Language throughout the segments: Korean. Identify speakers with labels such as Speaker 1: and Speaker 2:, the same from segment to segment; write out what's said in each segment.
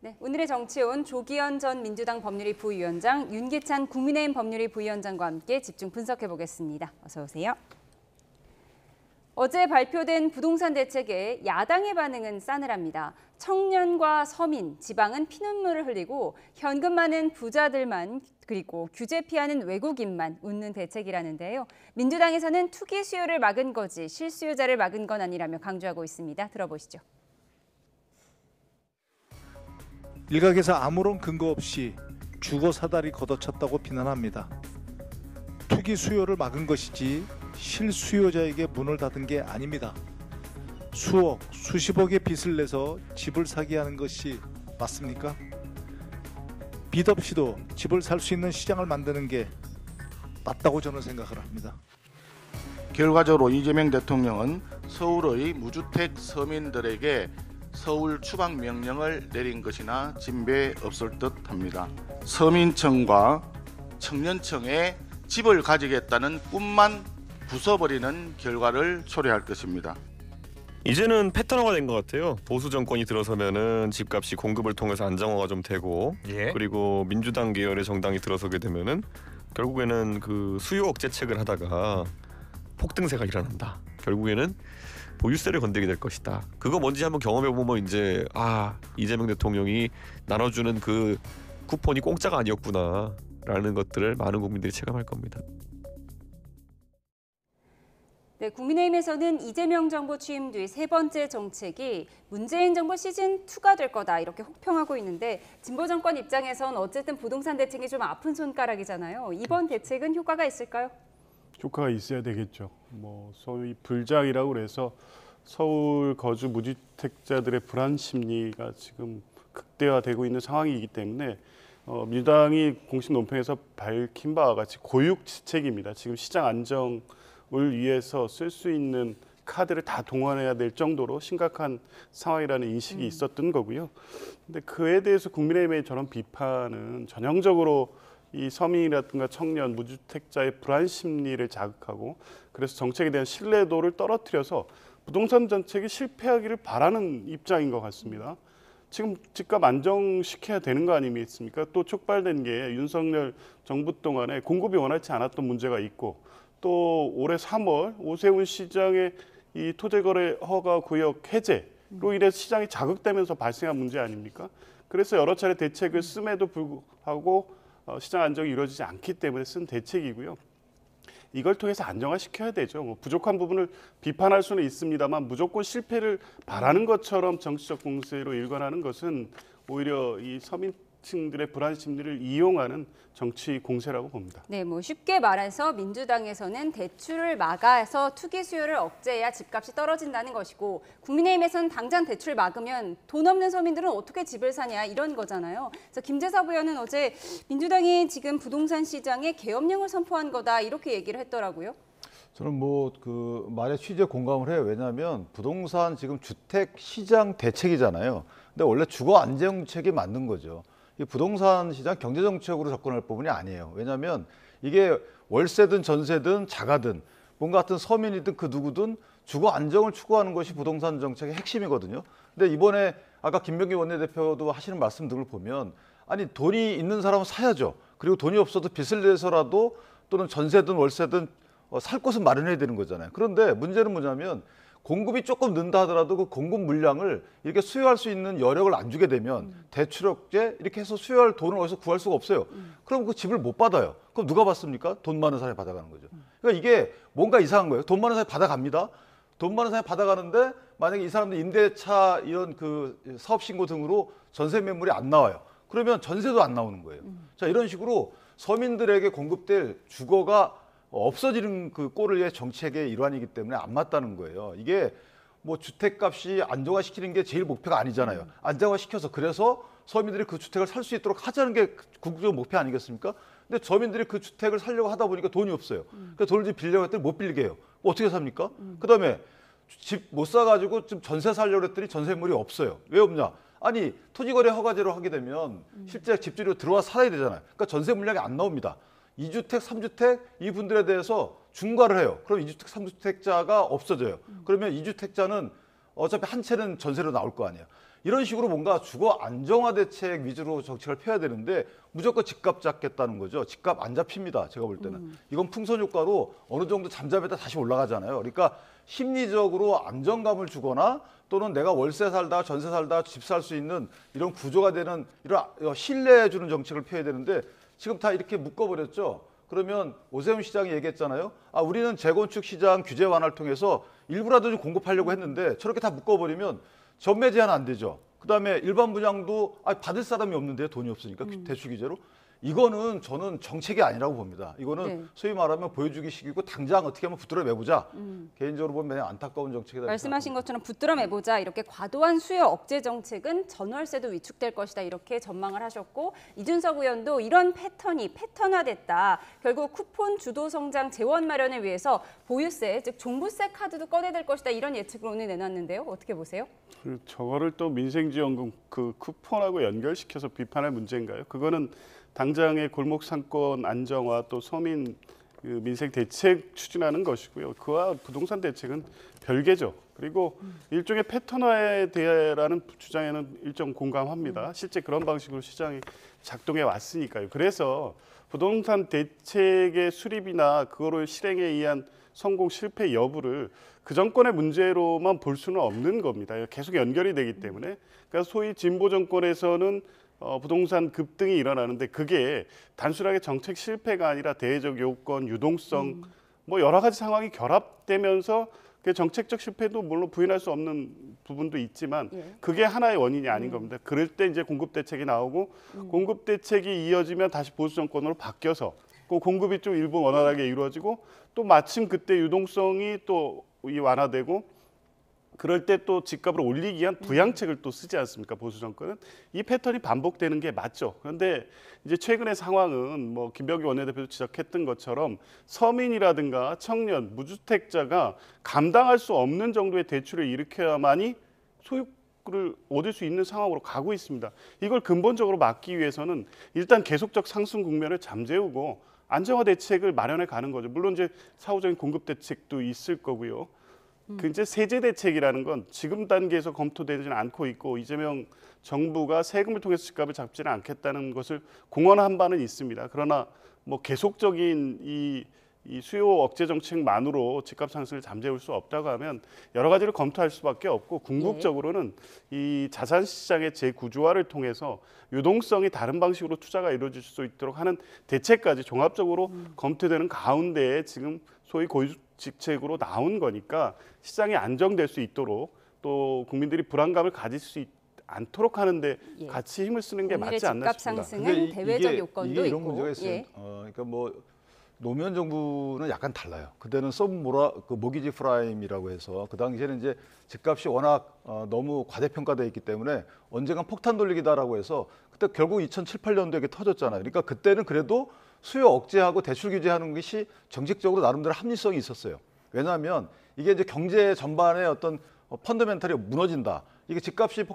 Speaker 1: 네, 오늘의 정치온 조기현 전 민주당 법률위 부위원장, 윤기찬 국민의힘 법률위 부위원장과 함께 집중 분석해 보겠습니다. 어서 오세요. 어제 발표된 부동산 대책에 야당의 반응은 싸늘합니다. 청년과 서민, 지방은 피눈물을 흘리고 현금 많은 부자들만 그리고 규제 피하는 외국인만 웃는 대책이라는데요. 민주당에서는 투기 수요를 막은 거지 실수요자를 막은 건 아니라며 강조하고 있습니다. 들어보시죠.
Speaker 2: 일각에서 아무런 근거 없이 주거 사다리 걷어찼다고 비난합니다. 투기 수요를 막은 것이지 실수요자에게 문을 닫은 게 아닙니다. 수억, 수십억의 빚을 내서 집을 사게 하는 것이 맞습니까? 빚 없이도 집을 살 수 있는 시장을 만드는 게 맞다고 저는 생각을 합니다.
Speaker 3: 결과적으로 이재명 대통령은 서울의 무주택 서민들에게 서울 추방 명령을 내린 것이나 진배 없을 듯합니다. 서민청과 청년청에 집을 가지겠다는 꿈만 부숴버리는 결과를 초래할 것입니다.
Speaker 4: 이제는 패턴화가 된 것 같아요. 보수 정권이 들어서면은 집값이 공급을 통해서 안정화가 좀 되고, 그리고 민주당 계열의 정당이 들어서게 되면은 결국에는 그 수요 억제책을 하다가 폭등세가 일어난다. 결국에는 보유세를 건드리게 될 것이다. 그거 뭔지 한번 경험해 보면 이제 이재명 대통령이 나눠주는 그 쿠폰이 공짜가 아니었구나라는 것들을 많은 국민들이 체감할 겁니다.
Speaker 1: 네, 국민의힘에서는 이재명 정부 취임 뒤 세 번째 정책이 문재인 정부 시즌2가 될 거다 이렇게 혹평하고 있는데 진보 정권 입장에선 어쨌든 부동산 대책이 좀 아픈 손가락이잖아요. 이번 대책은 효과가 있을까요?
Speaker 5: 효과가 있어야 되겠죠. 소위 불장이라고 그래서 서울 거주 무주택자들의 불안 심리가 지금 극대화되고 있는 상황이기 때문에 민주당이 공식 논평에서 밝힌 바와 같이 고육지책입니다. 지금 시장 안정을 위해서 쓸 수 있는 카드를 다 동원해야 될 정도로 심각한 상황이라는 인식이 있었던 거고요. 근데 그에 대해서 국민의힘의 저런 비판은 전형적으로 이 서민이라든가 청년, 무주택자의 불안 심리를 자극하고 그래서 정책에 대한 신뢰도를 떨어뜨려서 부동산 정책이 실패하기를 바라는 입장인 것 같습니다. 지금 집값 안정시켜야 되는 거 아니겠습니까? 또 촉발된 게 윤석열 정부 동안에 공급이 원활치 않았던 문제가 있고 또 올해 3월 오세훈 시장의 이 토지거래 허가 구역 해제로 인해서 시장이 자극되면서 발생한 문제 아닙니까? 그래서 여러 차례 대책을 씀에도 불구하고 시장 안정이 이루어지지 않기 때문에 쓴 대책이고요. 이걸 통해서 안정화시켜야 되죠. 부족한 부분을 비판할 수는 있습니다만 무조건 실패를 바라는 것처럼 정치적 공세로 일관하는 것은 오히려 이 서민층들의 불안 심리를 이용하는 정치 공세라고 봅니다.
Speaker 1: 네, 쉽게 말해서 민주당에서는 대출을 막아서 투기 수요를 억제해야 집값이 떨어진다는 것이고 국민의힘에서는 당장 대출 막으면 돈 없는 서민들은 어떻게 집을 사냐 이런 거잖아요. 그래서 김재섭 의원은 어제 민주당이 지금 부동산 시장에 계엄령을 선포한 거다 이렇게 얘기를 했더라고요.
Speaker 6: 저는 그 말에 취지에 공감을 해요. 왜냐하면 부동산 지금 주택 시장 대책이잖아요. 근데 원래 주거 안정책이 맞는 거죠. 이 부동산 시장 경제 정책으로 접근할 부분이 아니에요. 왜냐하면 이게 월세든 전세든 자가든 뭔가 같은 서민이든 그 누구든 주거 안정을 추구하는 것이 부동산 정책의 핵심이거든요. 근데 이번에 아까 김병기 원내대표도 하시는 말씀들을 보면 아니 돈이 있는 사람은 사야죠. 그리고 돈이 없어도 빚을 내서라도 또는 전세든 월세든 살 곳은 마련해야 되는 거잖아요. 그런데 문제는 뭐냐면 공급이 조금 는다 하더라도 그 공급 물량을 이렇게 수요할 수 있는 여력을 안 주게 되면 대출 억제 이렇게 해서 수요할 돈을 어디서 구할 수가 없어요. 그럼 그 집을 못 받아요. 그럼 누가 받습니까? 돈 많은 사람이 받아가는 거죠. 그러니까 이게 뭔가 이상한 거예요. 돈 많은 사람이 받아갑니다. 돈 많은 사람이 받아가는데 만약에 이 사람들 임대차 이런 그 사업 신고 등으로 전세 매물이 안 나와요. 그러면 전세도 안 나오는 거예요. 자, 이런 식으로 서민들에게 공급될 주거가 없어지는 그 꼴의 정책의 일환이기 때문에 안 맞다는 거예요. 이게 주택값이 안정화시키는 게 제일 목표가 아니잖아요. 안정화시켜서 그래서 서민들이 그 주택을 살 수 있도록 하자는 게 궁극적 목표 아니겠습니까? 근데 서민들이 그 주택을 살려고 하다 보니까 돈이 없어요. 그러니까 돈을 좀 빌려고 했더니 못 빌리게 해요. 어떻게 삽니까? 그다음에 집 못 사가지고 좀 전세 살려고 했더니 전세물이 없어요. 왜 없냐? 아니 토지거래 허가제로 하게 되면 실제 집주로 들어와 살아야 되잖아요. 그러니까 전세 물량이 안 나옵니다. 2주택, 3주택 이분들에 대해서 중과를 해요. 그럼 2주택, 3주택자가 없어져요. 그러면 2주택자는 어차피 한 채는 전세로 나올 거 아니에요. 이런 식으로 뭔가 주거 안정화 대책 위주로 정책을 펴야 되는데 무조건 집값 잡겠다는 거죠. 집값 안 잡힙니다. 제가 볼 때는. 이건 풍선 효과로 어느 정도 잠잠했다 다시 올라가잖아요. 그러니까 심리적으로 안정감을 주거나 또는 내가 월세 살다 전세 살다 집 살 수 있는 이런 구조가 되는 이런 신뢰해 주는 정책을 펴야 되는데 지금 다 이렇게 묶어버렸죠. 그러면 오세훈 시장이 얘기했잖아요. 아, 우리는 재건축 시장 규제 완화를 통해서 일부라도 좀 공급하려고 했는데 저렇게 다 묶어버리면 전매 제한 안 되죠. 그다음에 일반 분양도 받을 사람이 없는데 돈이 없으니까 대출 규제로. 이거는 저는 정책이 아니라고 봅니다. 이거는
Speaker 1: 네.
Speaker 6: 소위 말하면 보여주기식이고 당장 어떻게 하면 붙들어 매보자. 개인적으로 보면 매우 안타까운 정책이다.
Speaker 1: 말씀하신 것처럼 붙들어 매보자 이렇게 과도한 수요 억제 정책은 전월세도 위축될 것이다 이렇게 전망을 하셨고 이준석 의원도 이런 패턴이 패턴화됐다. 결국 쿠폰 주도 성장 재원 마련을 위해서 보유세 즉 종부세 카드도 꺼내들 것이다 이런 예측을 오늘 내놨는데요. 어떻게 보세요?
Speaker 5: 저거를 또 민생지원금 그 쿠폰하고 연결시켜서 비판할 문제인가요? 그거는 당장의 골목 상권 안정화 또 서민 그 민생 대책 추진하는 것이고요. 그와 부동산 대책은 별개죠. 그리고 일종의 패턴화에 대해라는 주장에는 일정 공감합니다. 실제 그런 방식으로 시장이 작동해 왔으니까요. 그래서 부동산 대책의 수립이나 그거를 실행에 의한 성공 실패 여부를 그 정권의 문제로만 볼 수는 없는 겁니다. 계속 연결이 되기 때문에. 그러니까 소위 진보 정권에서는 부동산 급등이 일어나는데 그게 단순하게 정책 실패가 아니라 대외적 요건, 유동성 뭐 여러 가지 상황이 결합되면서 그 정책적 실패도 물론 부인할 수 없는 부분도 있지만 그게 하나의 원인이 아닌 겁니다. 그럴 때 이제 공급 대책이 나오고 공급 대책이 이어지면 다시 보수 정권으로 바뀌어서 그 공급이 좀 일부 원활하게 이루어지고 또 마침 그때 유동성이 또 완화되고 그럴 때 또 집값을 올리기 위한 부양책을 또 쓰지 않습니까? 보수 정권은 이 패턴이 반복되는 게 맞죠. 그런데 이제 최근의 상황은 뭐 김병기 원내대표도 지적했던 것처럼 서민이라든가 청년, 무주택자가 감당할 수 없는 정도의 대출을 일으켜야만이 소유를 얻을 수 있는 상황으로 가고 있습니다. 이걸 근본적으로 막기 위해서는 일단 계속적 상승 국면을 잠재우고 안정화 대책을 마련해 가는 거죠. 물론 이제 사후적인 공급 대책도 있을 거고요. 그 이제 세제 대책이라는 건 지금 단계에서 검토되지는 않고 있고 이재명 정부가 세금을 통해서 집값을 잡지는 않겠다는 것을 공언한 바는 있습니다. 그러나 뭐 계속적인 이 수요 억제 정책만으로 집값 상승을 잠재울 수 없다고 하면 여러 가지를 검토할 수밖에 없고 궁극적으로는 이 자산 시장의 재구조화를 통해서 유동성이 다른 방식으로 투자가 이루어질 수 있도록 하는 대책까지 종합적으로 검토되는 가운데 지금 소위 고유직책으로 나온 거니까 시장이 안정될 수 있도록 또 국민들이 불안감을 가질 수 않도록 하는데 같이 힘을 쓰는 게 맞지 않나
Speaker 1: 집값
Speaker 5: 싶습니다.
Speaker 1: 상승은 대외적 요건도
Speaker 6: 이게 이런
Speaker 1: 있고.
Speaker 6: 문제가 있어요. 그러니까 뭐 노무현 정부는 약간 달라요. 그때는 그 모기지 프라임이라고 해서 그 당시에는 이제 집값이 워낙 너무 과대평가되어 있기 때문에 언젠간 폭탄 돌리기다라고 해서 그때 결국 2007, 8년도에 이게 터졌잖아요. 그러니까 그때는 그래도 수요 억제하고 대출 규제하는 것이 정책적으로 나름대로 합리성이 있었어요. 왜냐하면 이게 이제 경제 전반의 어떤 펀더멘탈이 무너진다. 이게 집값이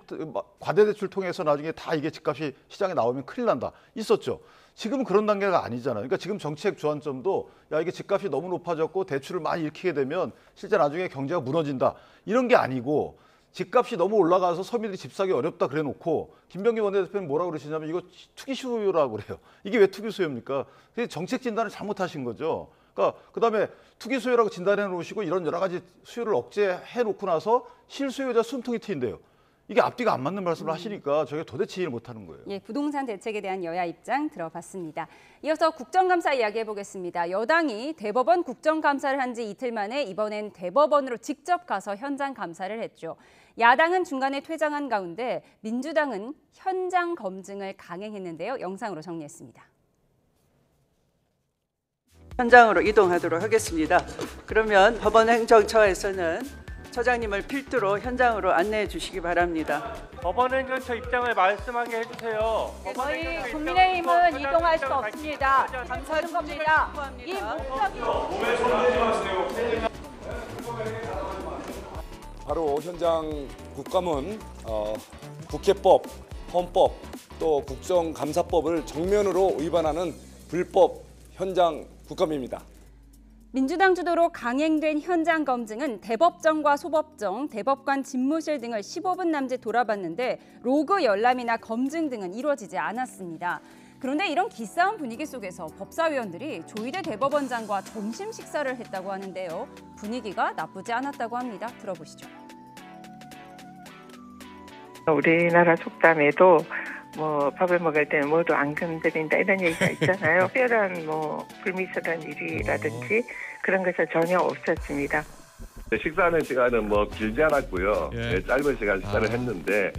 Speaker 6: 과대 대출 통해서 나중에 다 이게 집값이 시장에 나오면 큰일 난다. 있었죠. 지금은 그런 단계가 아니잖아요. 그러니까 지금 정책 주안점도 야 이게 집값이 너무 높아졌고 대출을 많이 일으키게 되면 실제 나중에 경제가 무너진다. 이런 게 아니고 집값이 너무 올라가서 서민들이 집 사기 어렵다 그래 놓고 김병기 원내대표는 뭐라고 그러시냐면 이거 투기 수요라고 그래요. 이게 왜 투기 수요입니까? 정책 진단을 잘못하신 거죠. 그러니까 그다음에 투기 수요라고 진단해 놓으시고 이런 여러 가지 수요를 억제해 놓고 나서 실수요자 숨통이 트인데요. 이게 앞뒤가 안 맞는 말씀을 하시니까 저희가 도대체 이해를 못하는 거예요.
Speaker 1: 예, 부동산 대책에 대한 여야 입장 들어봤습니다. 이어서 국정감사 이야기해 보겠습니다. 여당이 대법원 국정감사를 한 지 이틀 만에 이번엔 대법원으로 직접 가서 현장 감사를 했죠. 야당은 중간에 퇴장한 가운데 민주당은 현장 검증을 강행했는데요. 영상으로 정리했습니다.
Speaker 7: 현장으로 이동하도록 하겠습니다. 그러면 법원행정처에서는 처장님을 필두로 현장으로 안내해 주시기 바랍니다.
Speaker 8: 법원행정처 입장을 말씀하게 해주세요.
Speaker 9: 저희 국민의힘은 이동할 수 없습니다. 감사하는 겁니다. 이 목적이
Speaker 10: 바로 현장 국감은 국회법, 헌법, 또 국정감사법을 정면으로 위반하는 불법 현장 국감입니다.
Speaker 1: 민주당 주도로 강행된 현장 검증은 대법정과 소법정, 대법관 집무실 등을 15분 남짓 돌아봤는데 로그 열람이나 검증 등은 이루어지지 않았습니다. 그런데 이런 기싸움 분위기 속에서 법사위원들이 조희대 대법원장과 점심 식사를 했다고 하는데요. 분위기가 나쁘지 않았다고 합니다. 들어보시죠.
Speaker 11: 우리나라 속담에도 밥을 먹을 때는 뭐도 안 건드린다 이런 얘기가 있잖아요. 특별한 불미스러운 일이라든지 그런 것은 전혀 없었습니다.
Speaker 12: 식사하는 시간은 길지 않았고요. 짧은 시간 식사를 했는데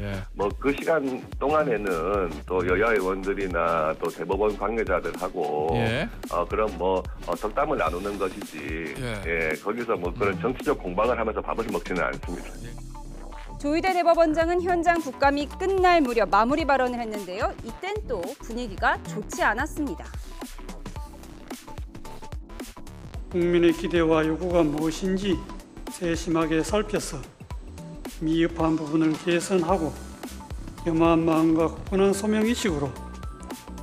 Speaker 12: 그 시간 동안에는 또 여야 의원들이나 또 대법원 관계자들하고 그런 덕담을 나누는 것이지 거기서 그런 정치적 공방을 하면서 밥을 먹지는 않습니다.
Speaker 1: 조희대 대법원장은 현장 국감이 끝날 무렵 마무리 발언을 했는데요. 이땐 또 분위기가 좋지 않았습니다.
Speaker 13: 국민의 기대와 요구가 무엇인지 세심하게 살펴서 미흡한 부분을 개선하고 겸허한 마음과 굳건한 소명의식으로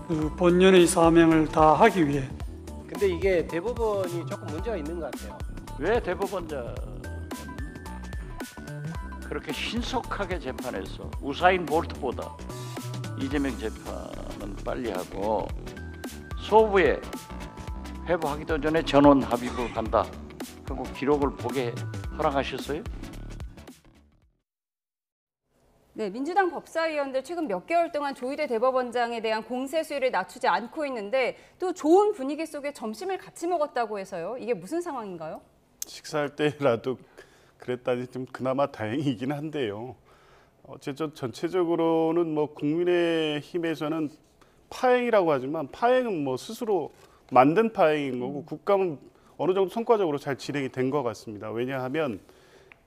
Speaker 13: 그 본연의 사명을 다하기 위해.
Speaker 14: 근데 이게 대법원이 조금 문제가 있는 것 같아요.
Speaker 15: 왜 대법원장 그렇게 신속하게 재판해서 우사인 볼트보다 이재명 재판은 빨리 하고 소부에 회부하기도 전에 전원 합의로 간다. 그리고 기록을 보게 허락하셨어요?
Speaker 1: 네, 민주당 법사위원들 최근 몇 개월 동안 조희대 대법원장에 대한 공세 수위를 낮추지 않고 있는데 또 좋은 분위기 속에 점심을 같이 먹었다고 해서요. 이게 무슨 상황인가요?
Speaker 5: 식사할 때라도 그랬다니 좀 그나마 다행이긴 한데요. 어쨌든 전체적으로는 국민의힘에서는 파행이라고 하지만 파행은 스스로 만든 파행인 거고 국감은 어느 정도 성과적으로 잘 진행이 된 것 같습니다. 왜냐하면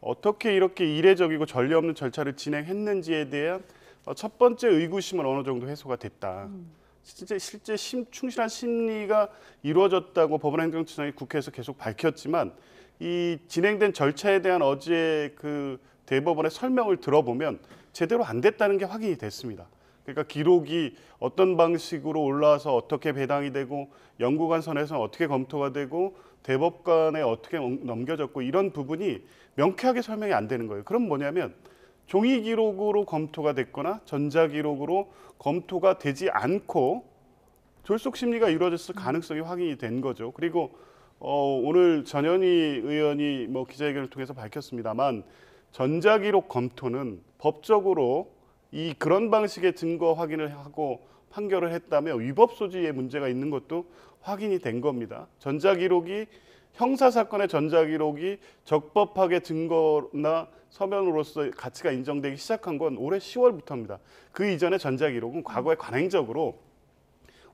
Speaker 5: 어떻게 이렇게 이례적이고 전례 없는 절차를 진행했는지에 대한 첫 번째 의구심은 어느 정도 해소가 됐다. 실제 충실한 심리가 이루어졌다고 법원행정처장이 국회에서 계속 밝혔지만 이 진행된 절차에 대한 어제 그 대법원의 설명을 들어보면 제대로 안 됐다는 게 확인이 됐습니다. 그러니까 기록이 어떤 방식으로 올라와서 어떻게 배당이 되고 연구관 선에서 어떻게 검토가 되고 대법관에 어떻게 넘겨졌고 이런 부분이 명쾌하게 설명이 안 되는 거예요. 그럼 뭐냐면 종이 기록으로 검토가 됐거나 전자기록으로 검토가 되지 않고 졸속 심리가 이루어졌을 가능성이 확인이 된 거죠. 그리고 오늘 전현희 의원이 기자회견을 통해서 밝혔습니다만 전자기록 검토는 법적으로 그런 방식의 증거 확인을 하고 판결을 했다며 위법 소지의 문제가 있는 것도 확인이 된 겁니다. 전자기록이 형사사건의 전자기록이 적법하게 증거나 서면으로서 가치가 인정되기 시작한 건 올해 10월부터입니다. 그 이전에 전자기록은 과거에 관행적으로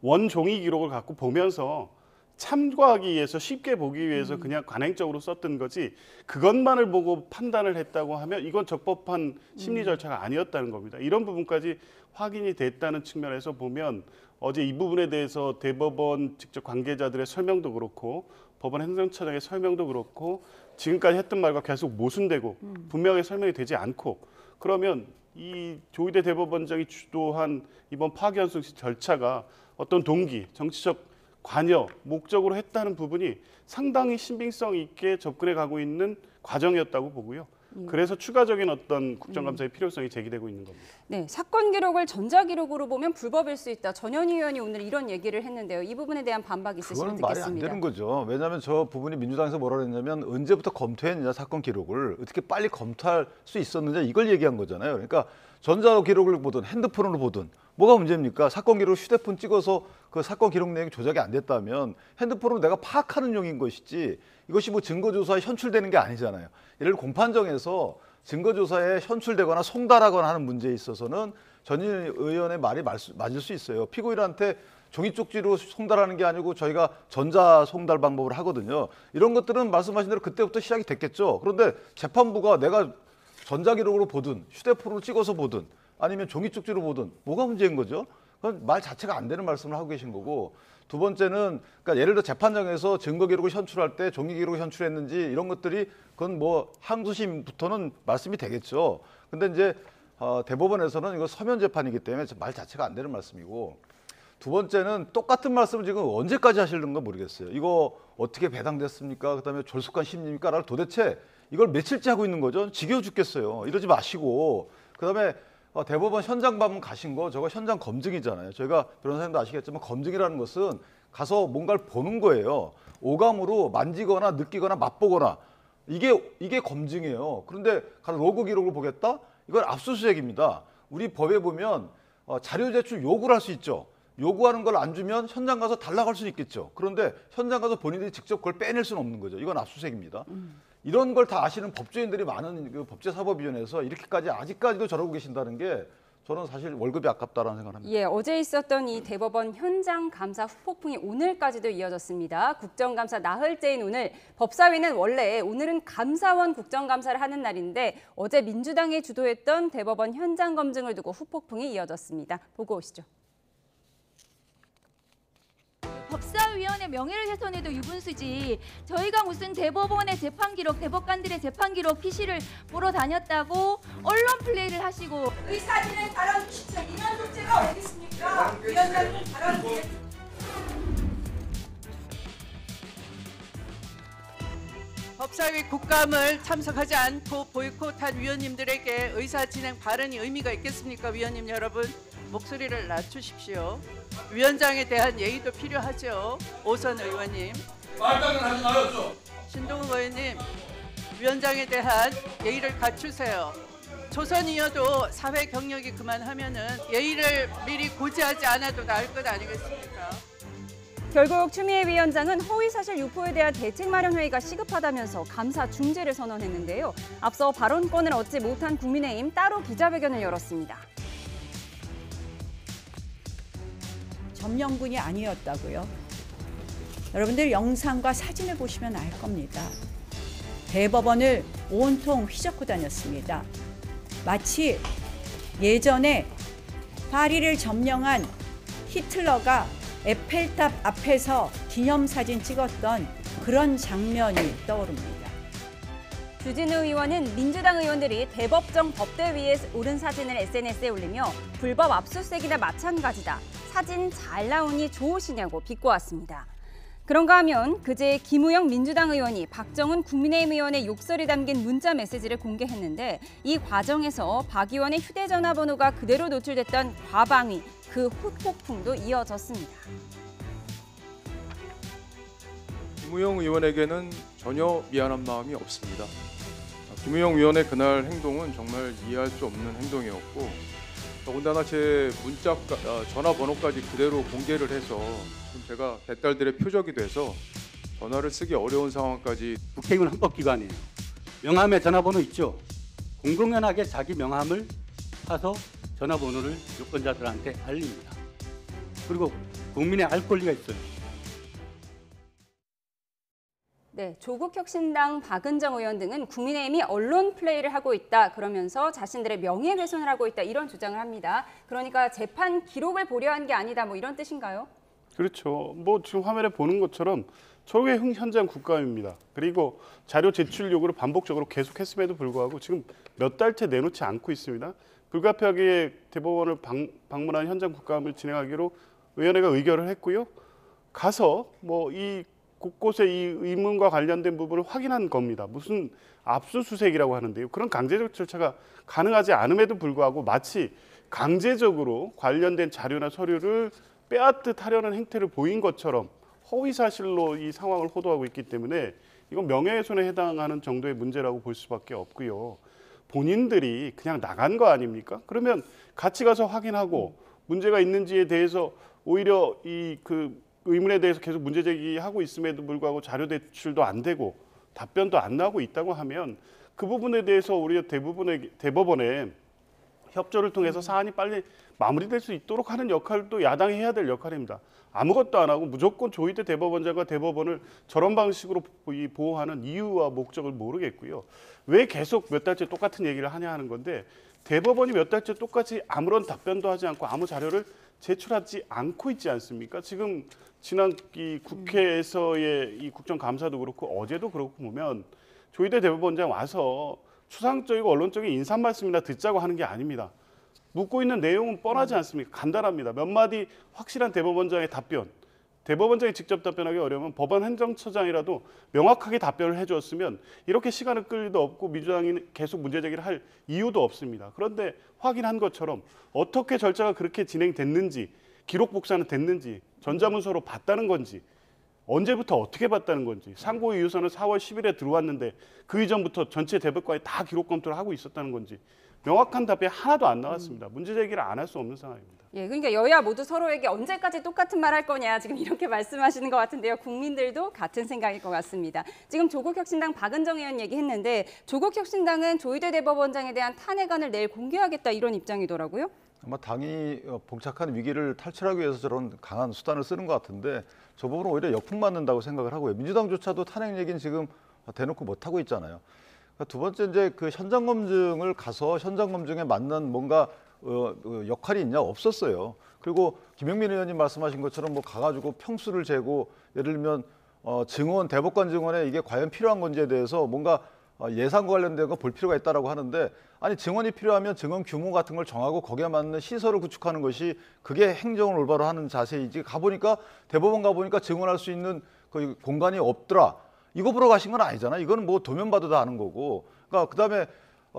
Speaker 5: 원종이 기록을 갖고 보면서 참고하기 위해서 쉽게 보기 위해서 그냥 관행적으로 썼던 거지 그것만을 보고 판단을 했다고 하면 이건 적법한 심리 절차가 아니었다는 겁니다. 이런 부분까지 확인이 됐다는 측면에서 보면 어제 이 부분에 대해서 대법원 직접 관계자들의 설명도 그렇고 법원 행정처장의 설명도 그렇고 지금까지 했던 말과 계속 모순되고 분명하게 설명이 되지 않고 그러면 이 조희대 대법원장이 주도한 이번 파기환송 절차가 어떤 동기, 정치적 관여, 목적으로 했다는 부분이 상당히 신빙성 있게 접근해 가고 있는 과정이었다고 보고요. 그래서 추가적인 어떤 국정감사의 필요성이 제기되고 있는 겁니다.
Speaker 1: 네, 사건 기록을 전자기록으로 보면 불법일 수 있다. 전현희 의원이 오늘 이런 얘기를 했는데요. 이 부분에 대한 반박 있으시면 듣겠습니다.
Speaker 6: 그건 말이 안 되는 거죠. 왜냐하면 저 부분이 민주당에서 뭐라 그랬냐면 언제부터 검토했느냐 사건 기록을 어떻게 빨리 검토할 수 있었느냐 이걸 얘기한 거잖아요. 그러니까 전자기록을 보든 핸드폰으로 보든 뭐가 문제입니까? 사건 기록 휴대폰 찍어서 그 사건 기록 내용이 조작이 안 됐다면 핸드폰으로 내가 파악하는 용인 것이지 이것이 증거조사에 현출되는 게 아니잖아요. 예를 들어 공판정에서 증거조사에 현출되거나 송달하거나 하는 문제에 있어서는 전현희 의원의 말이 맞을 수 있어요. 피고인한테 종이 쪽지로 송달하는 게 아니고 저희가 전자 송달 방법을 하거든요. 이런 것들은 말씀하신 대로 그때부터 시작이 됐겠죠. 그런데 재판부가 내가 전자기록으로 보든 휴대폰으로 찍어서 보든 아니면 종이 쪽지로 보든 뭐가 문제인 거죠? 그건 말 자체가 안 되는 말씀을 하고 계신 거고 두 번째는 그러니까 예를 들어 재판장에서 증거 기록을 현출할 때 종이 기록을 현출했는지 이런 것들이 그건 항소심부터는 말씀이 되겠죠. 근데 이제 대법원에서는 이거 서면 재판이기 때문에 말 자체가 안 되는 말씀이고 두 번째는 똑같은 말씀을 지금 언제까지 하시는 건 모르겠어요. 이거 어떻게 배당됐습니까? 그다음에 졸속한 심리입니까? 라고 도대체 이걸 며칠째 하고 있는 거죠? 지겨워 죽겠어요. 이러지 마시고. 그다음에 대법원 현장 방문 가신 거 저거 현장 검증이잖아요. 저희가 변호사님도 아시겠지만 검증이라는 것은 가서 뭔가를 보는 거예요. 오감으로 만지거나 느끼거나 맛보거나 이게 검증이에요. 그런데 가서 로그 기록을 보겠다? 이건 압수수색입니다. 우리 법에 보면 자료 제출 요구를 할 수 있죠. 요구하는 걸 안 주면 현장 가서 달라갈 수 있겠죠. 그런데 현장 가서 본인들이 직접 그걸 빼낼 수는 없는 거죠. 이건 압수수색입니다. 이런 걸 다 아시는 법조인들이 많은 그 법제사법위원회에서 이렇게까지 아직까지도 저러고 계신다는 게 저는 사실 월급이 아깝다라는 생각을 합니다.
Speaker 1: 예, 어제 있었던 이 대법원 현장 감사 후폭풍이 오늘까지도 이어졌습니다. 국정감사 나흘째인 오늘 법사위는 원래 오늘은 감사원 국정감사를 하는 날인데 어제 민주당이 주도했던 대법원 현장 검증을 두고 후폭풍이 이어졌습니다. 보고 오시죠.
Speaker 16: 법사위원회 명예를 훼손해도 유분수지. 저희가 무슨 대법원의 재판 기록, 대법관들의 재판 기록 PC를 보러 다녔다고 언론 플레이를 하시고.
Speaker 9: 의사진행 발언 추천 인원 숙제가 어디 있습니까? 위원장님 발언
Speaker 7: 법사위 국감을 참석하지 않고 보이콧한 위원님들에게 의사진행 발언이 의미가 있겠습니까? 위원님 여러분, 목소리를 낮추십시오. 위원장에 대한 예의도 필요하죠. 오선 의원님.
Speaker 10: 말장난 하지 마요.
Speaker 7: 신동욱 의원님, 위원장에 대한 예의를 갖추세요. 조선이어도 사회 경력이 그만하면은 예의를 미리 고지하지 않아도 나을 것 아니겠습니까?
Speaker 1: 결국 추미애 위원장은 허위사실 유포에 대한 대책 마련 회의가 시급하다면서 감사 중지를 선언했는데요. 앞서 발언권을 얻지 못한 국민의힘 따로 기자회견을 열었습니다.
Speaker 17: 점령군이 아니었다고요? 여러분들 영상과 사진을 보시면 알 겁니다. 대법원을 온통 휘젓고 다녔습니다. 마치 예전에 파리를 점령한 히틀러가 에펠탑 앞에서 기념사진 찍었던 그런 장면이 떠오릅니다.
Speaker 1: 주진우 의원은 민주당 의원들이 대법정 법대 위에 오른 사진을 SNS에 올리며 불법 압수수색이나 마찬가지다. 사진 잘 나오니 좋으시냐고 비꼬았습니다. 그런가 하면 그제 김우영 민주당 의원이 박정훈 국민의힘 의원의 욕설이 담긴 문자 메시지를 공개했는데 이 과정에서 박 의원의 휴대전화 번호가 그대로 노출됐던 과방위, 그 후폭풍도 이어졌습니다.
Speaker 18: 김우영 의원에게는 전혀 미안한 마음이 없습니다. 김우영 의원의 그날 행동은 정말 이해할 수 없는 행동이었고 더군다나 제 문자, 전화번호까지 그대로 공개를 해서 지금 제가 배딸들의 표적이 돼서 전화를 쓰기 어려운 상황까지.
Speaker 19: 국회의원 헌법기관이에요. 명함에 전화번호 있죠. 공공연하게 자기 명함을 사서 전화번호를 유권자들한테 알립니다. 그리고 국민의 알 권리가 있어요.
Speaker 1: 네, 조국혁신당 박은정 의원 등은 국민의힘이 언론 플레이를 하고 있다. 그러면서 자신들의 명예훼손을 하고 있다. 이런 주장을 합니다. 그러니까 재판 기록을 보려 한 게 아니다. 뭐 이런 뜻인가요?
Speaker 5: 그렇죠. 뭐 지금 화면에 보는 것처럼 초기의 현장 국감입니다. 그리고 자료 제출 요구를 반복적으로 계속했음에도 불구하고 지금 몇 달째 내놓지 않고 있습니다. 불가피하게 대법원을 방문한 현장 국감을 진행하기로 의원회가 의결을 했고요. 가서 뭐 이 곳곳에 이 의문과 관련된 부분을 확인한 겁니다. 무슨 압수수색이라고 하는데요. 그런 강제적 절차가 가능하지 않음에도 불구하고 마치 강제적으로 관련된 자료나 서류를 빼앗듯 하려는 행태를 보인 것처럼 허위사실로 이 상황을 호도하고 있기 때문에 이건 명예훼손에 해당하는 정도의 문제라고 볼 수밖에 없고요. 본인들이 그냥 나간 거 아닙니까? 그러면 같이 가서 확인하고 문제가 있는지에 대해서 오히려 의문에 대해서 계속 문제 제기하고 있음에도 불구하고 자료 제출도 안 되고 답변도 안 나오고 있다고 하면 그 부분에 대해서 우리가 대법원의 협조를 통해서 사안이 빨리 마무리될 수 있도록 하는 역할도 야당이 해야 될 역할입니다. 아무것도 안 하고 무조건 조희대 대법원장과 대법원을 저런 방식으로 보호하는 이유와 목적을 모르겠고요. 왜 계속 몇 달째 똑같은 얘기를 하냐 하는 건데 대법원이 몇 달째 똑같이 아무런 답변도 하지 않고 아무 자료를 제출하지 않고 있지 않습니까? 지금 지난 이 국회에서의 이 국정감사도 그렇고 어제도 그렇고 보면 조희대 대법원장 와서 추상적이고 언론적인 인사 말씀이나 듣자고 하는 게 아닙니다. 묻고 있는 내용은 뻔하지 않습니까? 간단합니다. 몇 마디 확실한 대법원장의 답변. 대법원장이 직접 답변하기 어려우면 법원 행정처장이라도 명확하게 답변을 해주었으면 이렇게 시간을 끌 일도 없고 민주당이 계속 문제 제기를 할 이유도 없습니다. 그런데 확인한 것처럼 어떻게 절차가 그렇게 진행됐는지, 기록 복사는 됐는지, 전자문서로 봤다는 건지, 언제부터 어떻게 봤다는 건지, 상고의 유서는 4월 10일에 들어왔는데 그 이전부터 전체 대법관이 다 기록 검토를 하고 있었다는 건지 명확한 답이 하나도 안 나왔습니다. 문제 제기를 안 할 수 없는 상황입니다.
Speaker 1: 예, 그러니까 여야 모두 서로에게 언제까지 똑같은 말 할 거냐 지금 이렇게 말씀하시는 것 같은데요. 국민들도 같은 생각일 것 같습니다. 지금 조국혁신당 박은정 의원 얘기했는데 조국혁신당은 조희대 대법원장에 대한 탄핵안을 내일 공개하겠다 이런 입장이더라고요.
Speaker 6: 아마 당이 봉착한 위기를 탈출하기 위해서 저런 강한 수단을 쓰는 것 같은데 저 부분은 오히려 역풍 맞는다고 생각을 하고요. 민주당조차도 탄핵 얘기는 지금 대놓고 못 하고 있잖아요. 두 번째 이제 그 현장 검증을 가서 현장 검증에 맞는 뭔가 역할이 있냐 없었어요. 그리고 김영민 의원님 말씀하신 것처럼 뭐 가가지고 평수를 재고 예를 들면 증언 대법관 증언에 이게 과연 필요한 건지에 대해서 뭔가 예산과 관련된 거 볼 필요가 있다라고 하는데 아니 증언이 필요하면 증언 규모 같은 걸 정하고 거기에 맞는 시설을 구축하는 것이 그게 행정을 올바로 하는 자세이지 가보니까 대법원 가보니까 증언할 수 있는 그 공간이 없더라. 이거 보러 가신 건 아니잖아요. 이거는 뭐 도면 봐도 다 아는 거고. 그러니까 그다음에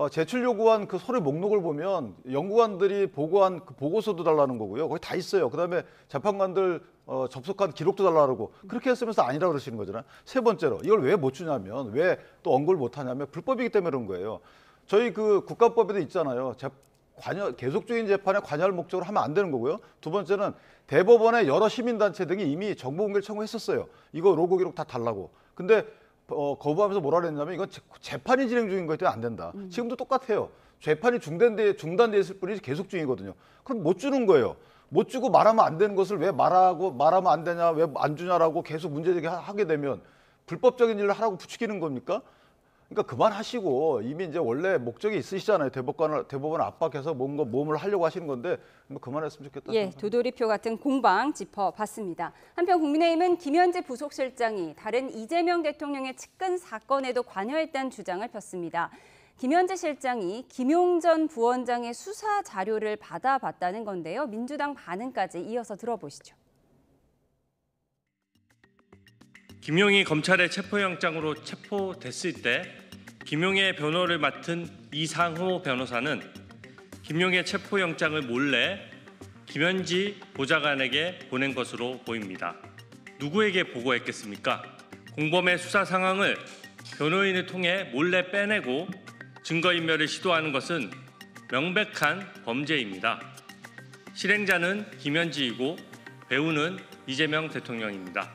Speaker 6: 제출 요구한 그 서류 목록을 보면 연구관들이 보고한 그 보고서도 달라는 거고요. 거기 다 있어요. 그다음에 재판관들 접속한 기록도 달라고 그렇게 했으면서 아니라고 그러시는 거잖아요. 세 번째로 이걸 왜 못 주냐면 왜 또 언급을 못 하냐면 불법이기 때문에 그런 거예요. 저희 그 국가법에도 있잖아요. 계속적인 재판에 관여할 목적으로 하면 안 되는 거고요. 두 번째는 대법원의 여러 시민단체 등이 이미 정보공개를 청구했었어요. 이거 로고 기록 다 달라고. 근데 거부하면서 뭐라 그랬냐면 이건 재판이 진행 중인 거기 때문에 안 된다. 지금도 똑같아요. 재판이 중단돼 있을 뿐이지 계속 중이거든요. 그럼 못 주는 거예요. 못 주고 말하면 안 되는 것을 왜 말하면 안 되냐, 왜 안 주냐라고 계속 문제제기 하게 되면 불법적인 일을 하라고 부추기는 겁니까? 그러니까 그만하시고 이미 이제 원래 목적이 있으시잖아요. 대법원을 압박해서 뭔가 모험을 하려고 하시는 건데 그만했으면 좋겠다.
Speaker 1: 예, 도돌이표 같은 공방 짚어봤습니다. 한편 국민의힘은 김현지 부속실장이 다른 이재명 대통령의 측근 사건에도 관여했다는 주장을 폈습니다. 김현지 실장이 김용 전 부원장의 수사 자료를 받아봤다는 건데요. 민주당 반응까지 이어서 들어보시죠.
Speaker 8: 김용이 검찰의 체포영장으로 체포됐을 때 김용의 변호를 맡은 이상호 변호사는 김용의 체포영장을 몰래 김현지 보좌관에게 보낸 것으로 보입니다. 누구에게 보고했겠습니까? 공범의 수사 상황을 변호인을 통해 몰래 빼내고 증거인멸을 시도하는 것은 명백한 범죄입니다. 실행자는 김현지이고 배우는 이재명 대통령입니다.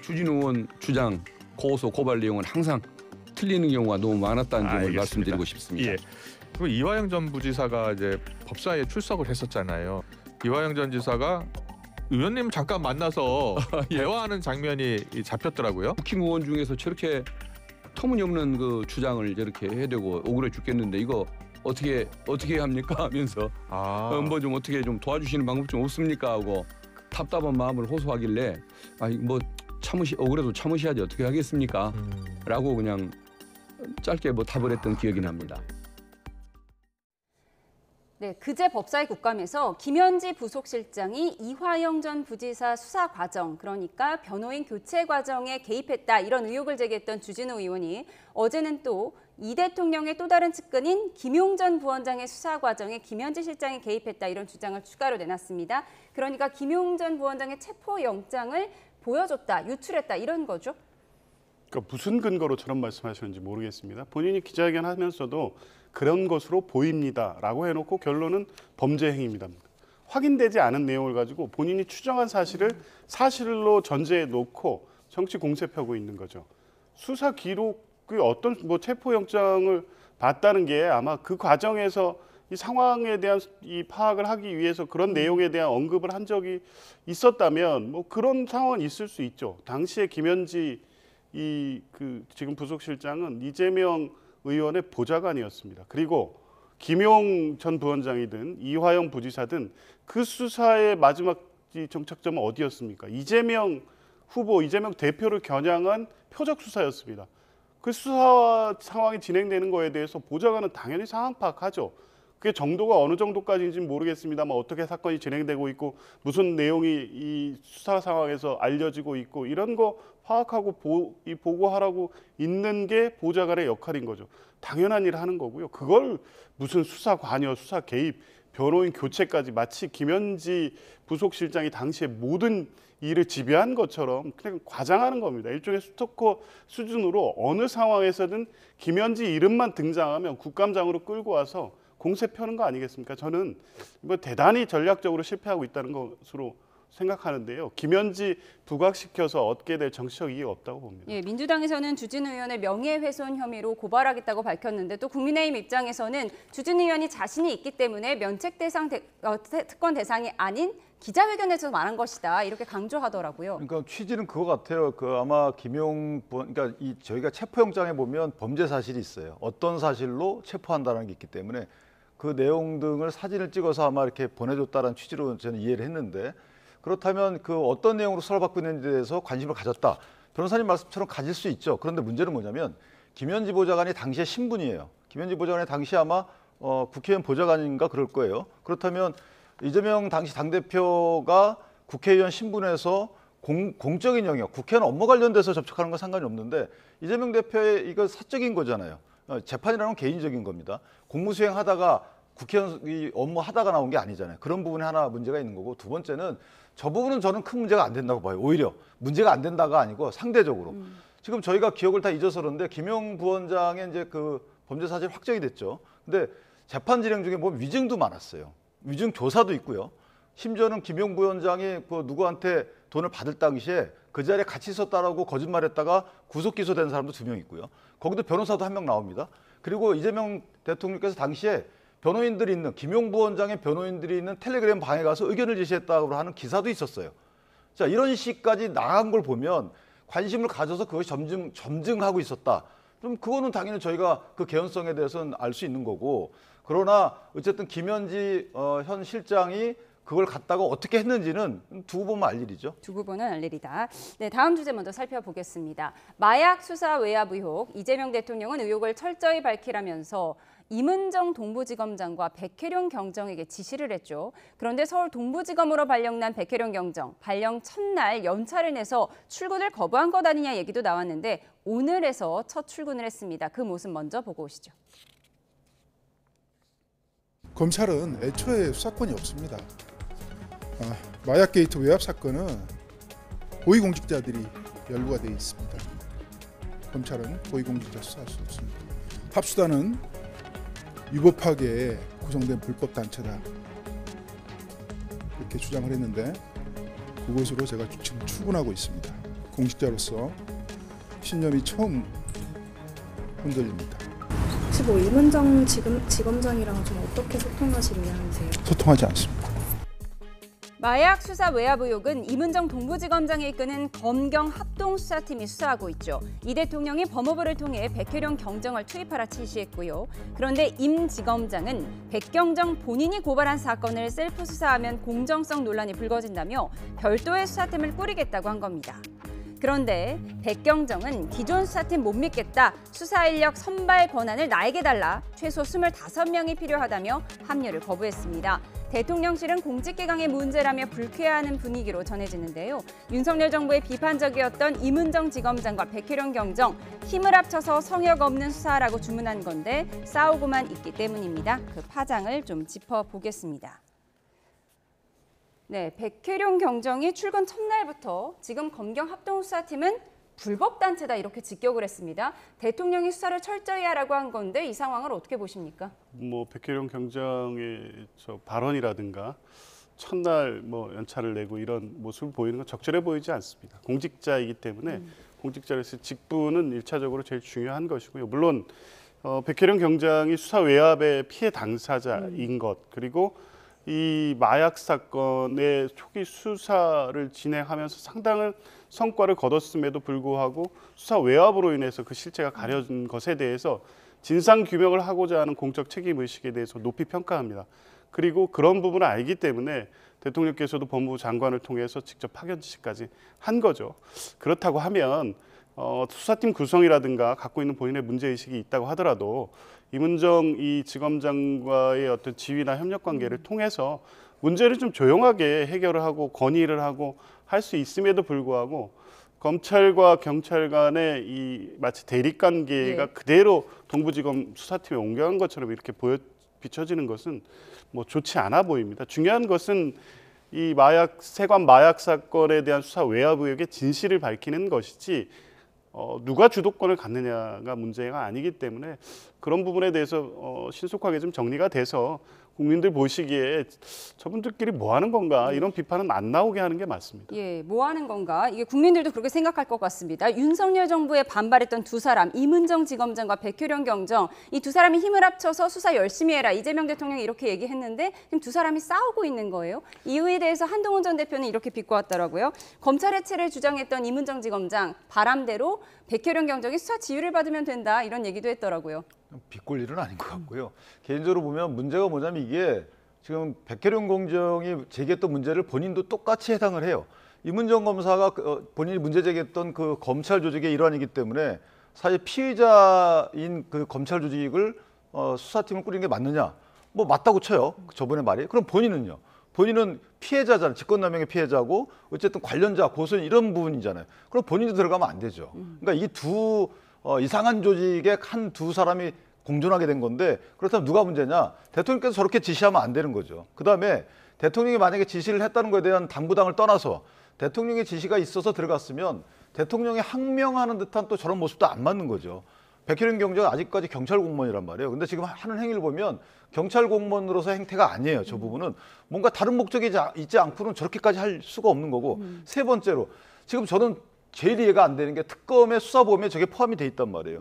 Speaker 20: 추진호 의원 주장, 고소, 고발 내용은 항상 틀리는 경우가 너무 많았다는 점을 말씀드리고 싶습니다.
Speaker 21: 예. 그리고 이화영 전 부지사가 이제 법사위에 출석을 했었잖아요. 이화영 전 지사가 의원님 잠깐 만나서 대화하는 장면이 잡혔더라고요.
Speaker 20: 국힘 의원 중에서 저렇게 터무니없는 그 주장을 저렇게 해대고 억울해 죽겠는데 이거 어떻게 합니까 하면서 뭐 좀 어떻게 좀 도와주시는 방법 좀 없습니까 하고 답답한 마음을 호소하길래 뭐 억울해도 참으셔야지 어떻게 하겠습니까? 라고 그냥 짧게 뭐 답을 했던 기억이 납니다.
Speaker 1: 네, 그제 법사위 국감에서 김현지 부속실장이 이화영 전 부지사 수사 과정, 그러니까 변호인 교체 과정에 개입했다 이런 의혹을 제기했던 주진우 의원이 어제는 또 이 대통령의 또 다른 측근인 김용 전 부원장의 수사 과정에 김현지 실장이 개입했다 이런 주장을 추가로 내놨습니다. 그러니까 김용 전 부원장의 체포영장을 보여줬다, 유출했다 이런 거죠?
Speaker 5: 그러니까 무슨 근거로 저런 말씀하시는지 모르겠습니다. 본인이 기자회견 하면서도 그런 것으로 보입니다라고 해놓고 결론은 범죄 행위입니다. 확인되지 않은 내용을 가지고 본인이 추정한 사실을 사실로 전제해 놓고 정치 공세 펴고 있는 거죠. 수사 기록이 어떤 체포영장을 봤다는 게 아마 그 과정에서 이 상황에 대한 이 파악을 하기 위해서 그런 내용에 대한 언급을 한 적이 있었다면 뭐 그런 상황은 있을 수 있죠. 당시에 김현지 지금 부속실장은 이재명 의원의 보좌관이었습니다. 그리고 김용 전 부원장이든 이화영 부지사든 그 수사의 마지막 정착점은 어디였습니까? 이재명 후보, 이재명 대표를 겨냥한 표적 수사였습니다. 그 수사 상황이 진행되는 거에 대해서 보좌관은 당연히 상황 파악하죠. 그게 정도가 어느 정도까지인지는 모르겠습니다만 어떻게 사건이 진행되고 있고 무슨 내용이 이 수사 상황에서 알려지고 있고 이런 거 파악하고 보고하라고 있는 게 보좌관의 역할인 거죠. 당연한 일을 하는 거고요. 그걸 무슨 수사 관여, 수사 개입, 변호인 교체까지 마치 김현지 부속실장이 당시에 모든 일을 지배한 것처럼 그냥 과장하는 겁니다. 일종의 스토커 수준으로 어느 상황에서든 김현지 이름만 등장하면 국감장으로 끌고 와서 공세 펴는 거 아니겠습니까? 저는 뭐 대단히 전략적으로 실패하고 있다는 것으로 생각하는데요. 김현지 부각시켜서 얻게 될 정치적 이익이 없다고 봅니다.
Speaker 1: 예, 민주당에서는 주진 의원을 명예훼손 혐의로 고발하겠다고 밝혔는데 또 국민의힘 입장에서는 주진 의원이 자신이 있기 때문에 면책 대상 특권 대상이 아닌 기자회견에서 말한 것이다 이렇게 강조하더라고요.
Speaker 6: 그러니까 취지는 그거 같아요. 그 아마 김용 그러니까 저희가 체포영장에 보면 범죄 사실이 있어요. 어떤 사실로 체포한다는 게 있기 때문에 그 내용 등을 사진을 찍어서 아마 이렇게 보내줬다는 취지로 저는 이해를 했는데 그렇다면 그 어떤 내용으로 수사를 받고 있는지에 대해서 관심을 가졌다. 변호사님 말씀처럼 가질 수 있죠. 그런데 문제는 뭐냐면 김현지 보좌관이 당시에 신분이에요. 김현지 보좌관이 당시 아마 국회의원 보좌관인가 그럴 거예요. 그렇다면 이재명 당시 당대표가 국회의원 신분에서 공적인 영역, 국회의원 업무 관련돼서 접촉하는 건 상관이 없는데 이재명 대표의 이거 사적인 거잖아요. 재판이라는 건 개인적인 겁니다. 공무수행 하다가 국회의원 업무 하다가 나온 게 아니잖아요. 그런 부분에 하나 문제가 있는 거고 두 번째는 저 부분은 저는 큰 문제가 안 된다고 봐요. 오히려 문제가 안 된다가 아니고 상대적으로. 지금 저희가 기억을 다 잊어서 그런데 김용 부원장의 이제 그 범죄 사실 확정이 됐죠. 근데 재판 진행 중에 보면 위증도 많았어요. 위증 교사도 있고요. 심지어는 김용 부원장이 그 누구한테 돈을 받을 당시에 그 자리에 같이 있었다라고 거짓말했다가 구속 기소된 사람도 2명 있고요. 거기도 변호사도 1명 나옵니다. 그리고 이재명 대통령께서 당시에 변호인들이 있는 김용 부원장의 변호인들이 있는 텔레그램 방에 가서 의견을 제시했다고 하는 기사도 있었어요. 자, 이런 식까지 나간 걸 보면 관심을 가져서 그것이 점증하고 있었다. 그럼 그거는 당연히 저희가 그 개연성에 대해서는 알 수 있는 거고 그러나 어쨌든 김현지 현 실장이 그걸 갖다가 어떻게 했는지는 두고 보면 알 일이죠.
Speaker 1: 두고 보면 알 일이다. 네, 다음 주제 먼저 살펴보겠습니다. 마약 수사 외압 의혹. 이재명 대통령은 의혹을 철저히 밝히라면서 임은정 동부지검장과 백혜룡 경정에게 지시를 했죠. 그런데 서울 동부지검으로 발령난 백혜룡 경정, 발령 첫날 연차를 내서 출근을 거부한 것 아니냐 얘기도 나왔는데 오늘에서 첫 출근을 했습니다. 그 모습 먼저 보고 오시죠.
Speaker 2: 검찰은 애초에 수사권이 없습니다. 마약 게이트 외압 사건은 고위공직자들이 연루가 되어 있습니다. 검찰은 고위공직자 수사할 수 없습니다. 합수단은 위법하게 구성된 불법 단체다 이렇게 주장을 했는데 그것으로 제가 지금 출근하고 있습니다. 공직자로서 신념이 처음 흔들립니다.
Speaker 22: 혹시 뭐 임은정 지검장이랑 좀 어떻게 소통하실 예정이세요?
Speaker 2: 소통하지 않습니다.
Speaker 1: 마약 수사 외압 의혹은 임은정 동부지검장이 이끄는 검경 합동수사팀이 수사하고 있죠. 이 대통령이 법무부를 통해 백혜룡 경정을 투입하라 지시했고요. 그런데 임 지검장은 백경정 본인이 고발한 사건을 셀프 수사하면 공정성 논란이 불거진다며 별도의 수사팀을 꾸리겠다고 한 겁니다. 그런데 백경정은 기존 수사팀 못 믿겠다. 수사 인력 선발 권한을 나에게 달라. 최소 25명이 필요하다며 합류를 거부했습니다. 대통령실은 공직기강의 문제라며 불쾌해하는 분위기로 전해지는데요. 윤석열 정부의 비판적이었던 임은정 지검장과 백혜룡 경정, 힘을 합쳐서 성역 없는 수사라고 주문한 건데 싸우고만 있기 때문입니다. 그 파장을 좀 짚어보겠습니다. 네, 백혜룡 경정이 출근 첫날부터 지금 검경 합동수사팀은 불법 단체다 이렇게 직격을 했습니다. 대통령이 수사를 철저히 하라고 한 건데 이 상황을 어떻게 보십니까?
Speaker 5: 뭐 백혜룡 경정의 저 발언이라든가 첫날 뭐 연차를 내고 이런 모습을 보이는 건 적절해 보이지 않습니다. 공직자이기 때문에 공직자로서 직분은 일차적으로 제일 중요한 것이고요. 물론 백혜룡 경장이 수사 외압의 피해 당사자인 것 그리고 이 마약 사건의 초기 수사를 진행하면서 상당한 성과를 거뒀음에도 불구하고 수사 외압으로 인해서 그 실체가 가려진 것에 대해서 진상 규명을 하고자 하는 공적 책임 의식에 대해서 높이 평가합니다. 그리고 그런 부분을 알기 때문에 대통령께서도 법무부 장관을 통해서 직접 파견 지시까지 한 거죠. 그렇다고 하면 수사팀 구성이라든가 갖고 있는 본인의 문제의식이 있다고 하더라도 이문정 이 지검장과의 어떤 지휘나 협력 관계를 통해서 문제를 좀 조용하게 해결을 하고 건의를 하고 할 수 있음에도 불구하고 검찰과 경찰 간의 이 마치 대립 관계가 그대로 동부지검 수사팀에 옮겨간 것처럼 이렇게 비춰지는 것은 뭐 좋지 않아 보입니다. 중요한 것은 이 세관 마약 사건에 대한 수사 외압 의혹의 진실을 밝히는 것이지 누가 주도권을 갖느냐가 문제가 아니기 때문에 그런 부분에 대해서 신속하게 좀 정리가 돼서 국민들 보시기에 저분들끼리 뭐 하는 건가 이런 비판은 안 나오게 하는 게 맞습니다.
Speaker 1: 예, 뭐 하는 건가? 이게 국민들도 그렇게 생각할 것 같습니다. 윤석열 정부에 반발했던 두 사람, 이문정 지검장과 백효령 경정, 이 두 사람이 힘을 합쳐서 수사 열심히 해라. 이재명 대통령이 이렇게 얘기했는데 지금 두 사람이 싸우고 있는 거예요. 이유에 대해서 한동훈 전 대표는 이렇게 비꼬았더라고요. 검찰 해체를 주장했던 이문정 지검장, 바람대로 백효령 경정이 수사 지휘를 받으면 된다. 이런 얘기도 했더라고요.
Speaker 6: 비꼴 일은 아닌 것 같고요. 개인적으로 보면 문제가 뭐냐면 이게 지금 백혜령 공정이 제기했던 문제를 본인도 똑같이 해당을 해요. 이문정 검사가 본인이 문제 제기했던 그 검찰 조직의 일환이기 때문에 사실 피의자인 그 검찰 조직을 수사팀을 꾸리는 게 맞느냐? 뭐 맞다고 쳐요. 저번에 말이. 그럼 본인은요? 본인은 피해자잖아요. 직권남용의 피해자고 어쨌든 관련자, 고소인 이런 부분이잖아요. 그럼 본인도 들어가면 안 되죠. 그러니까 이 두 이상한 조직의 한 두 사람이 공존하게 된 건데 그렇다면 누가 문제냐? 대통령께서 저렇게 지시하면 안 되는 거죠. 그다음에 대통령이 만약에 지시를 했다는 것에 대한 당부당을 떠나서 대통령의 지시가 있어서 들어갔으면 대통령이 항명하는 듯한 또 저런 모습도 안 맞는 거죠. 백혜령 경정은 아직까지 경찰 공무원이란 말이에요. 근데 지금 하는 행위를 보면 경찰 공무원으로서 행태가 아니에요. 저 부분은 뭔가 다른 목적이 있지 않고는 저렇게까지 할 수가 없는 거고 세 번째로 지금 저는 제일 이해가 안 되는 게 특검의 수사범위에 저게 포함이 돼 있단 말이에요.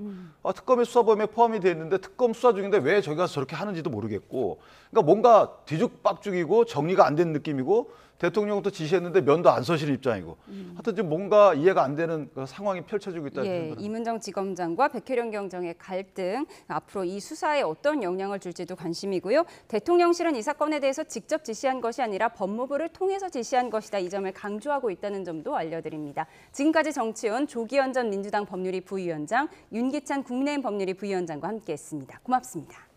Speaker 6: 특검의 수사범위에 포함이 돼 있는데 특검 수사 중인데 왜 저기 가서 저렇게 하는지도 모르겠고 그러니까 뭔가 뒤죽박죽이고 정리가 안 된 느낌이고 대통령도 지시했는데 면도 안 서시는 입장이고 하여튼 지금 뭔가 이해가 안 되는 상황이 펼쳐지고 있다는 생각입니다.
Speaker 1: 이문정 지검장과 백혜령 경정의 갈등 앞으로 이 수사에 어떤 영향을 줄지도 관심이고요. 대통령실은 이 사건에 대해서 직접 지시한 것이 아니라 법무부를 통해서 지시한 것이다. 이 점을 강조하고 있다는 점도 알려드립니다. 지금까지 정치원 조기현 전 민주당 법률위 부위원장, 윤기찬 국민의힘 법률위 부위원장과 함께했습니다. 고맙습니다.